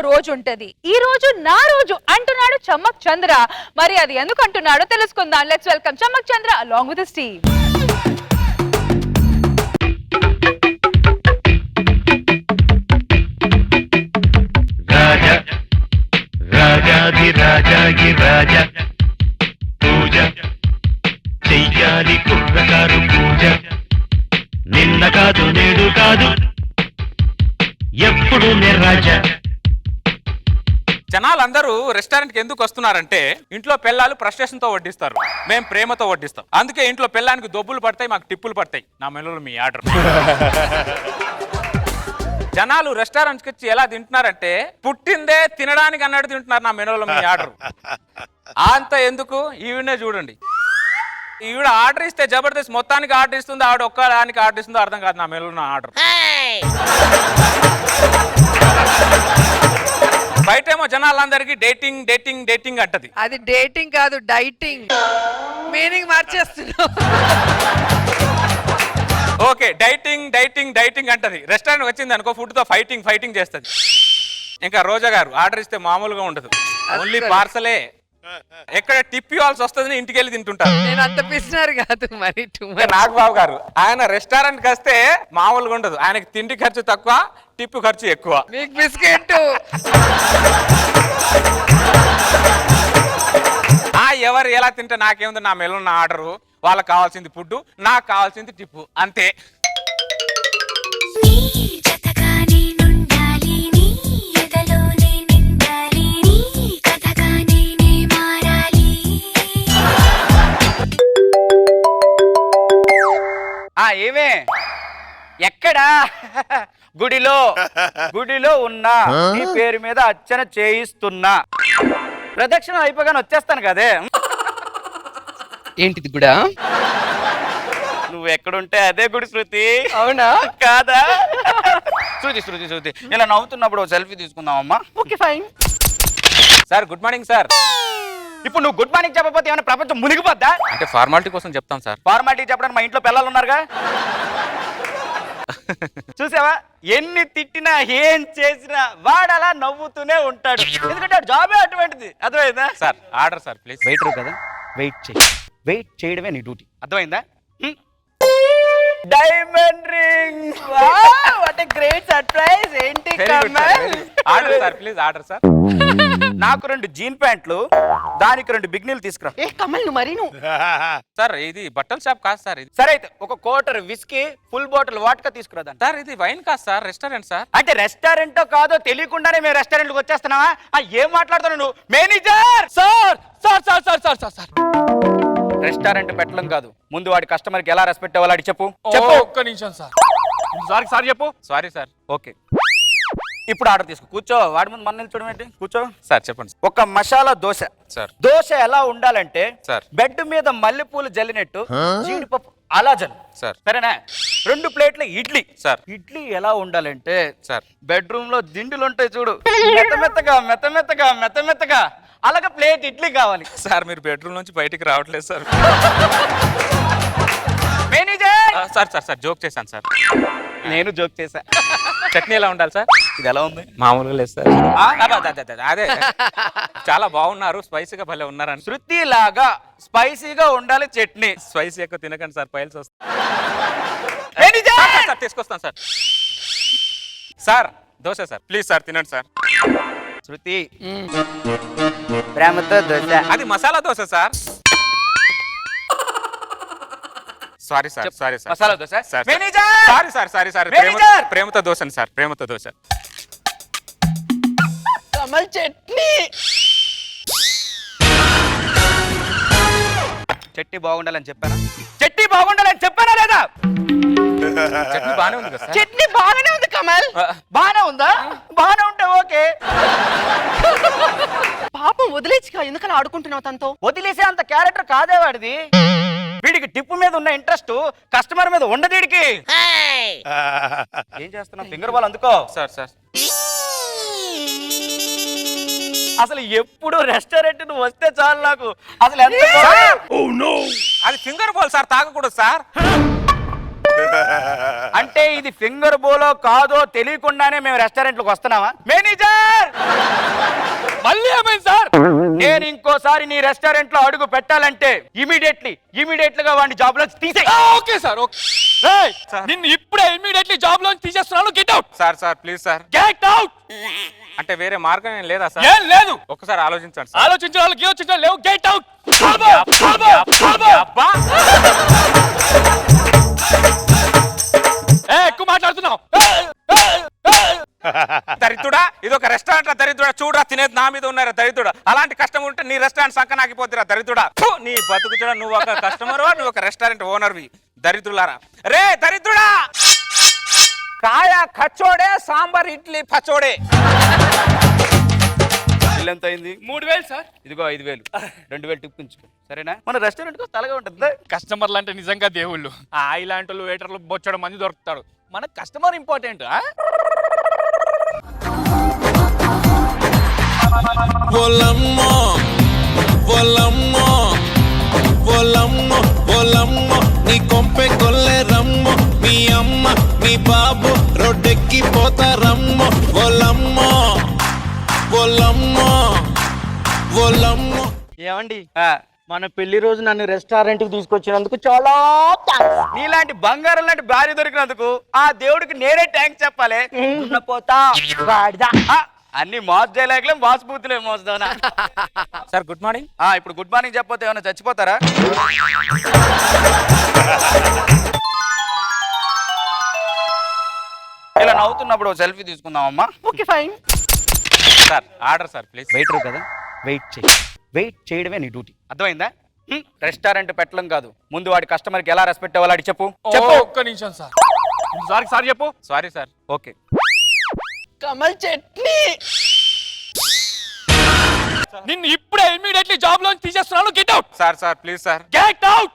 రోజు ఉంటది. ఈ రోజు నా రోజు అంటున్నాడు చమ్మక్ చంద్ర. మరి అది ఎందుకు అంటున్నాడో తెలుసుకుందాం. Let's welcome Chammak Chandra along with his team. రాజాధిరాజాకి రాజా పూజ చెయ్యాలి కుర్రకారు పూజ నిన్న కాదు నేడు కాదు ఎప్పుడు రాజా. జనాలందరూ రెస్టారెంట్కి ఎందుకు వస్తున్నారంటే ఇంట్లో పెళ్ళాలు ఫ్రస్ట్రేషన్తో వడ్డిస్తారు, మేము ప్రేమతో వడ్డిస్తాం. అందుకే ఇంట్లో పెళ్ళానికి దొబ్బులు పడతాయి, మాకు టిప్పులు పడతాయి. నా మెనూలో మీ ఆర్డర్. జనాలు రెస్టారెంట్కి వచ్చి ఎలా తింటున్నారంటే పుట్టిందే తినడానికి అన్నట్టు తింటున్నారు. నా మెనూలో మీ ఆర్డర్ అంత ఎందుకు, ఈవిడే చూడండి. ఈవిడ ఆర్డర్ ఇస్తే జబర్దస్త్ మొత్తానికి ఆర్డర్ ఇస్తుంది, ఆవిడ ఒక్కదానికి ఆర్డర్ ఇస్తుందో అర్థం కాదు. నా మెనూలో నా ఆర్డర్. బయటేమో జనాలందరికీ డేటింగ్ డేటింగ్ డేటింగ్ అంటది. అది డేటింగ్ కాదు, డైటింగ్. మీనింగ్ మార్చేస్తున్నావు. ఓకే, డైటింగ్ డైటింగ్ డైటింగ్ అంటది. రెస్టారెంట్ వచ్చింది అనుకో, ఫుడ్ తో ఫైటింగ్ ఫైటింగ్ చేస్తుంది. ఇంకా రోజా గారు ఆర్డర్ ఇస్తే మామూలుగా ఉండదు, ఓన్లీ పార్సలే. ఎక్కడ టిప్ ఇవ్వాల్సి వస్తుంది, ఇంటికి వెళ్ళి తింటుంటారు. నేను అంత పిసినారు కాదు మరి. నాగబాబు గారు ఆయన రెస్టారెంట్ కి వస్తే మామూలుగా ఉండదు. ఆయనకి తిండి ఖర్చు తక్కువ, టిప్ ఖర్చు ఎక్కువ. మీకు బిస్కెట్. ఎవరు ఎలా తింటే నాకేముంది, నా మెనూ నా ఆర్డరు. వాళ్ళకి కావాల్సింది ఫుడ్, నాకు కావాల్సింది టిప్పు, అంతే. ఏమే ఎక్కడా? గుడిలో ఉన్నా, నీ పేరు మీద అర్చన చేయిస్తున్నా. ప్రదక్షిణ అయిపోగానే వచ్చేస్తాను కదే. ఏంటిది కూడా? నువ్వు ఎక్కడుంటే అదే గుడి శృతి. అవునా కాదా? శృతి ఇలా నవ్వుతున్నప్పుడు సెల్ఫీ తీసుకుందామమ్మా. Okay fine. Sir good morning sir. ఇప్పుడు నువ్వు గుడ్ మార్నింగ్ చెప్పకపోతే ఏమైనా ప్రపంచం మునిగిపోద్దా? అంటే ఫార్మాలిటీ కోసం చెప్తాం సార్. ఫార్మాలిటీ చెప్పడానికి మా ఇంట్లో పిల్లలు ఉన్నారుగా. చూసావా, ఎన్ని తిట్టినా ఏం చేసినా వాడు అలా నవ్వుతూనే ఉంటాడు. ఎందుకంటే జాబే అటువంటిది. అర్థమైందా? Sir order sir please. Waiter కదా, వెయిట్ చేయడమే నీ డ్యూటీ. అర్థమైందా? Diamond ring. What a great surprise. ఏంటి order sir please, order sir. నాకు 2 జీన్ ప్యాంట్లు, దానికి 2 బిగ్నీలు తీసుకురా. ఏ కమల్ నువ్వు మరి నువ్వు. సార్ ఇది బట్టల షాప్ కాదు సార్. ఇది సరే అయితే ఒక quarter whisky, full bottle vodka తీసుకురా. దాన్ని సార్ ఇది వైన్ కాదు సార్, రెస్టారెంట్ సార్. అంటే రెస్టారెంటో కాదో తెలియకుండానే మేము రెస్టారెంట్కి వచ్చేస్తున్నావా? ఏం మాట్లాడుతున్నావు నువ్వు? Manager sir sir sir sir sir sir sir restaurant పెట్టడం కాదు, ముందు వాడి కస్టమర్కి ఎలా రెస్పెక్ట్ ఇవ్వాలి చెప్పు. ఒక్క నిమిషం సార్. సారీ సార్ చెప్పు. Sorry sir. ఓకే, ఇప్పుడు ఆర్డర్ తీసుకో. కూర్చో. వాడి ముందు మన నిల్చోడం ఏంటి? కూర్చో. సార్ చెప్పండి. ఒక మసాలా దోశ. సార్ దోశ ఎలా ఉండాలంటే సార్ బెడ్ మీద మల్లెపూలు జల్లినట్టు జీడిపప్పు అలా జల్లు. సార్ సరేనా? 2 ప్లేట్ల ఇడ్లీ. సార్ ఇడ్లీ ఎలా ఉండాలంటే సార్ బెడ్రూమ్ లో దిండులు ఉంటాయి చూడు, మెత్తమెత్తగా అలాగే ప్లేట్ ఇడ్లీ కావాలి. సార్ మీరు బెడ్రూమ్ నుంచి బయటికి రావట్లేదు sir. Manager. Sir sir sir joke చేశాను సార్. నేను జోక్ చేశా. చట్నీ ఎలా ఉండాలి సార్? ఇది ఎలా ఉంది? మామూలుగా లేదు సార్. అదే చాలా బాగున్నారు, స్పైసీగా భలే ఉన్నారని. శృతి లాగా స్పైసీగా ఉండాలి చట్నీ. స్పైసీ ఎక్కువ తినకండి సార్, పైల్స్ వస్తాయి. మేనేజర్ సార్ తీసుకొస్తాను sir. Sir dosa sir please sir, తినండి సార్. శృతి ప్రేమతో దోశ. అది masala dosa sir. Sorry sir, sorry sir. Masala dosa. Sir manager. Sorry sir, sorry sir. Manager. ప్రేమతో దోశ సార్, ప్రేమతో దోశ. కమల్ చట్నీ. చట్నీ బాగుండాలని చెప్పానా? చట్నీ బాగుండాలని చెప్పానా లేదా? చట్నీ బాగానే ఉంది కదా సార్. చట్నీ బాగానే ఉంది కమల్. బాగానే ఉందా? బాగానే ఉంటే ఓకే. పాపం వదిలేచ్చుగా, ఎందుకలా ఆడుకుంటున్నావు తనతో? వదిలేసే అంత క్యారెక్టర్ కాదే వాడిది. వీడికి టిప్పు మీద ఉన్న ఇంట్రెస్ట్ కస్టమర్ మీద ఉండదు వీడికి. ఏం చేస్తున్నావు? ఫింగర్ బాల్ అందుకో. సార్ సార్ అసలు ఎప్పుడు రెస్టారెంట్ నువ్వు వస్తే చాలు నాకు అసలు ఎంత. అది ఫింగర్ బాల్ సార్, తాగకూడదు సార్. అంటే ఇది ఫింగర్ బోలో కాదో తెలియకుండానే మేము రెస్టారెంట్లకు వస్తున్నావా? మేనేజర్ ఇంకోసారి నీ రెస్టారెంట్ లో అడుగు పెట్టాలంటే ఇమీడియట్ గా వాడిని జాబ్ లో తీసేయ్. ఓకే సార్ ఓకే నిన్ను ఇప్పుడే ఇమ్మీడియట్లీ జాబ్ లో తీసేస్తున్నాను. Get out, sir please sir. Get out. అంటే వేరే మార్గం ఏం లేదా సార్? ఏం లేదు. ఒకసారి ఆలోచించండి సార్. ఆలోచించిన వాళ్ళకి ఆలోచించడం లేవు. Get out. అబ్బా ఎక్కువ మాట్లాడుతున్నావు. దరిద్రుడా, ఇది ఒక రెస్టారెంట్ దరిద్రుడా. చూడరా, తినేది నా మీద ఉన్నారా దరిద్రుడా. అలాంటి కష్టం ఉంటే నీ రెస్టారెంట్ సంక నాకిపోతురా దరిద్రుడా. ఫు, నీ బతుకు చూడ. నువ్వు ఒక కస్టమర్, నువ్వు ఒక రెస్టారెంట్ ఓనర్వి. దరిద్రులారా, రే దరిద్రుడా. కాయ కచ్చోడే, సాంబార్ ఇడ్లీ పచ్చోడే. బిల్ ఎంత అయింది? 3000 సార్. ఇదిగో 5000, 2000 టిప్ ఉంచుకో, సరేనా? మన రెస్టారెంట్ కు తలగా ఉంటుంది. కస్టమర్లు అంటే నిజంగా దేవుళ్ళు. ఇలాంటి వాళ్ళు వెయిటర్లు బొచ్చడం మంది దొరుకుతాడు. మన customer important. Volamo, volamo, volamo, volamo, నీ కొంపె కొల్లే రమ్ము, మీ అమ్మ మీ బాబు రోడ్డెక్కి పోతారమ్ము. volamo, volamo, volamo. ఏమండి, మన పెళ్లి రోజు నన్ను రెస్టారెంట్ కి తీసుకొచ్చినందుకు చాలా థాంక్స్. నీలాంటి బంగారం లాంటి భార్య దొరికినందుకు ఆ దేవుడికి నేనే థ్యాంక్స్ చెప్పాలి. పోతా అన్ని మాస్ డైలాగ్లే మాస్ బూతులే మోస్తానా. Sir good morning. ఇప్పుడు గుడ్ మార్నింగ్ చెప్పకపోతే ఏమైనా చచ్చిపోతారా? ఇలా నవ్వుతున్నప్పుడు సెల్ఫీ తీసుకుందామమ్మా. Okay fine. Sir order sir please. Waiter కదా, వెయిట్ చేయడమే నీ డ్యూటీ, అర్థమైందా? రెస్టారెంట్ పెట్టడం కాదు, ముందు వాడి కస్టమర్కి ఎలా రెస్పెక్ట్ ఇవ్వాలి చెప్పు. ఒక్క నిమిషం సార్. సార్ చెప్పు. Sorry sir. Okay. Kamal chutney. నిన్ను ఇప్పుడే ఇమ్మీడియట్లీ జాబ్ లో తీసేస్తున్నాను. Get out. Sir please sir. Get out.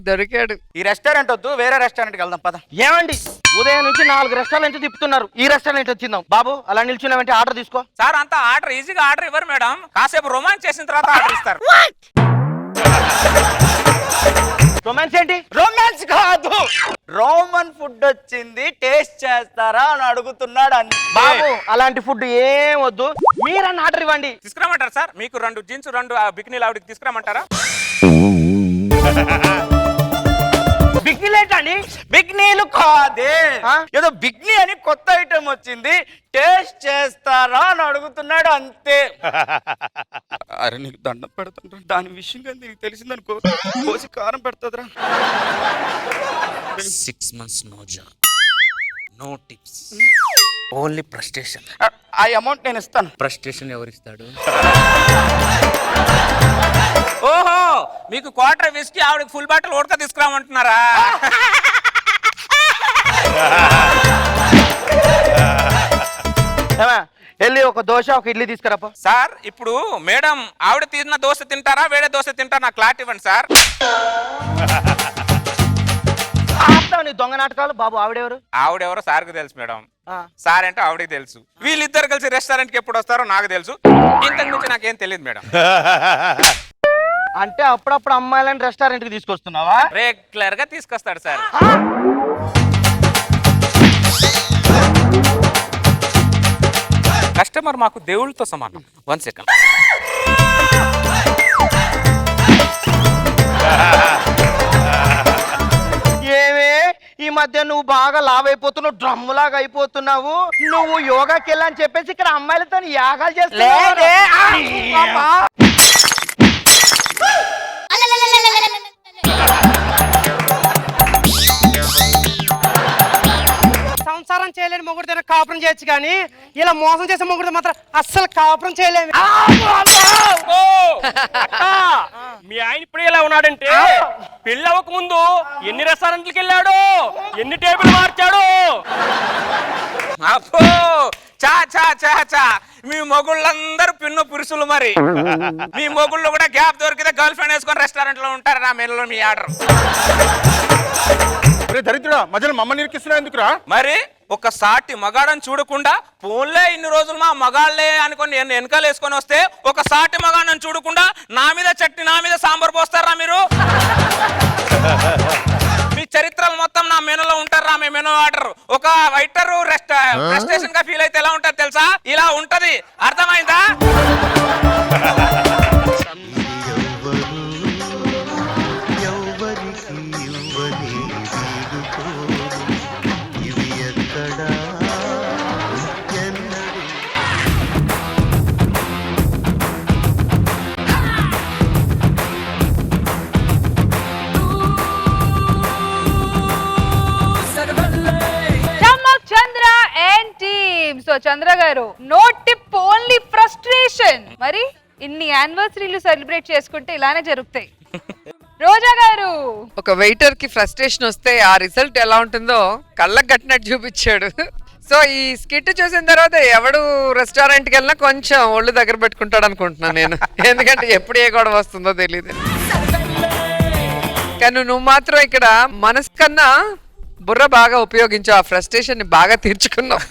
దొరికాడు. ఈ రెస్టారెంట్ వద్దు, వేరే రెస్టారెంట్కి వెళ్దాం పద. ఏమండి, ఉదయం నుంచి 4 రెస్టారెంట్ తిప్పుతున్నారు. ఈ రెస్టారెంట్ వచ్చిందాం. బాబు అలా నిల్చున్నామంటే ఆర్డర్ తీసుకో. సార్ అంతా ఆర్డర్ ఈజీగా ఆర్డర్ ఇవ్వరు మేడం. కాసేపు రొమాన్స్ చేసిన తర్వాత ఆర్డర్ ఇస్తారు. రొమాన్స్ ఏంటి? రొమాన్స్ కాదు, రోమన్ ఫుడ్ వచ్చింది, టేస్ట్ చేస్తారా అని అడుగుతున్నాడు. బాబు అలాంటి ఫుడ్ ఏం వద్దు, మీరన్న ఆర్డర్ ఇవ్వండి. తీసుకురామంటారా సార్? మీకు 2 జీన్స్ 2 బికినీలు ఆవిడకి తీసుకురామంటారా? బిగ్నీలు ఏంటండి? బిగ్నీలు కాదే, ఆ? ఏదో బిగ్నీ అని కొత్త ఐటమ్ వచ్చింది, టేస్ట్ చేస్తారా అని అడుగుతున్నాడు అంతే. అరే నీకు దండం పెడతాను, దాని విషయం కానీ నీకు తెలిసిందనుకో కోసి కారం పెడతాదిరా. 6 months no job, no tips, only frustration. ఆ అమౌంట్ నేను ఇస్తాను. Frustration ఎవరిస్తాడు? ఓహో, మీకు క్వార్టర్ విస్కీ ఆవిడకి ఫుల్ బాటిల్ ఓడక తీసుకురామంటున్నారా? వెళ్ళి ఒక దోశ ఒక ఇడ్లీ తీసుకురాపో. సార్ ఇప్పుడు మేడం ఆవిడ తిన్న దోశ తింటారా వేరే దోశ తింటారా నాకు క్లాట్ ఇవ్వండి సార్. నీ దొంగ నాటకాలు. బాబు ఆవిడెవరు? ఆవిడెవరో సార్కి తెలుసు మేడం. సార్ అంటే ఆవిడకి తెలుసు. వీళ్ళిద్దరు కలిసి రెస్టారెంట్ కి ఎప్పుడు వస్తారో నాకు తెలుసు. ఇంతకు మించి నాకేం తెలియదు మేడం. అంటే అప్పుడప్పుడు అమ్మాయిలని రెస్టారెంట్ కి తీసుకొస్తున్నావా? రెగ్యులర్ గా తీసుకొస్తాడు సార్. కస్టమర్ మాకు దేవుళ్ళతో సమానం. 1 సెకండ్. ఏమే ఈ మధ్య నువ్వు బాగా లావ్ అయిపోతున్నావు, డ్రమ్ము లాగా అయిపోతున్నావు. నువ్వు యోగాకి వెళ్ళని చెప్పేసి ఇక్కడ అమ్మాయిలతో యాగాలు చేస్తున్నావు. సంసారం చేయలేని మొగుడు దగ్గర కాపురం చేయొచ్చు కానీ ఇలా మోసం చేసే మొగుడు మాత్రం అస్సలు కాపురం చేయలేము. మీ ఆయన ఇప్పుడు ఎలా ఉన్నాడంటే పెళ్ళి అవ్వక ముందు ఎన్ని రెస్టారెంట్లకు వెళ్ళాడు, ఎన్ని టేబుల్ మార్చాడు. అబ్బో చా చా చా చా, మీ మొగుళ్ళందరూ పిన్ను పురుషులు. మరి మీ మొగుళ్ళు కూడా గ్యాప్ దొరికితే గర్ల్ ఫ్రెండ్ వేసుకొని రెస్టారెంట్ లో ఉంటారు. నా మెనూలో మీ ఆర్డర్. దరిద్రుడా, మధ్యలో మమ్మల్ని ఇరికిస్తున్నా ఎందుకురా? మరి ఒక సాటి మగాడని చూడకుండా పోన్లే ఇన్ని రోజులు మా మగాళ్ళే అనుకొని వెనకాల వేసుకొని వస్తే ఒక సాటి మగాడని చూడకుండా నా మీద చట్నీ నా మీద సాంబార్ పోస్తారు. ఫ్రస్ట్రేషన్ గా ఫీల్ అయితే ఎలా ఉంటది తెలుసా? ఇలా ఉంటది, అర్థమైందా? చమ్మక్ చంద్ర అండ్ టీమ్. సో చంద్ర గారు, నో టిప్, ఓన్లీ ఫ్రస్ట్రేషన్. మరి ఇన్ని యానివర్సరీలు సెలబ్రేట్ చేసుకుంటే ఇలానే జరుగుతాయి. రోజా గారు, ఒక వెయిటర్ కి ఫ్రస్ట్రేషన్ వస్తే ఆ రిజల్ట్ ఎలా ఉంటుందో కళ్ళకు కట్టినట్టు చూపించాడు. సో ఈ స్కిట్ చూసిన తర్వాత ఎవడు రెస్టారెంట్కి వెళ్ళినా కొంచెం ఒళ్ళు దగ్గర పెట్టుకుంటాడు అనుకుంటున్నాను నేను. ఎందుకంటే ఎప్పుడు ఏ గొడవ వస్తుందో తెలియదు. కానీ నువ్వు మాత్రం ఇక్కడ మనసు కన్నా బుర్ర బాగా ఉపయోగించావు, ఆ ఫ్రస్ట్రేషన్ ని బాగా తీర్చుకున్నావు.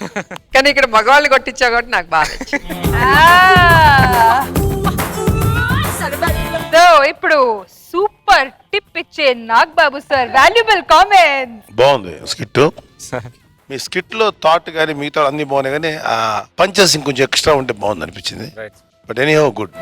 కానీ ఇక్కడ మగవాళ్ళు కొట్టించావు కాబట్టి నాకు బాగా నచ్చింది. సో ఇప్పుడు సూపర్ టిప్ ఇచ్చే నాగ్ బాబు సార్, వాల్యుబుల్ కామెంట్. బాగుంది స్కిట్. మీ స్కిట్ లో థాట్ కానీ మిగతా అన్ని బాగున్నాయి, కానీ ఆ పంచెస్ ఇంకొంచెం ఎక్స్ట్రా ఉంటే బాగుంది అనిపించింది. But any how good.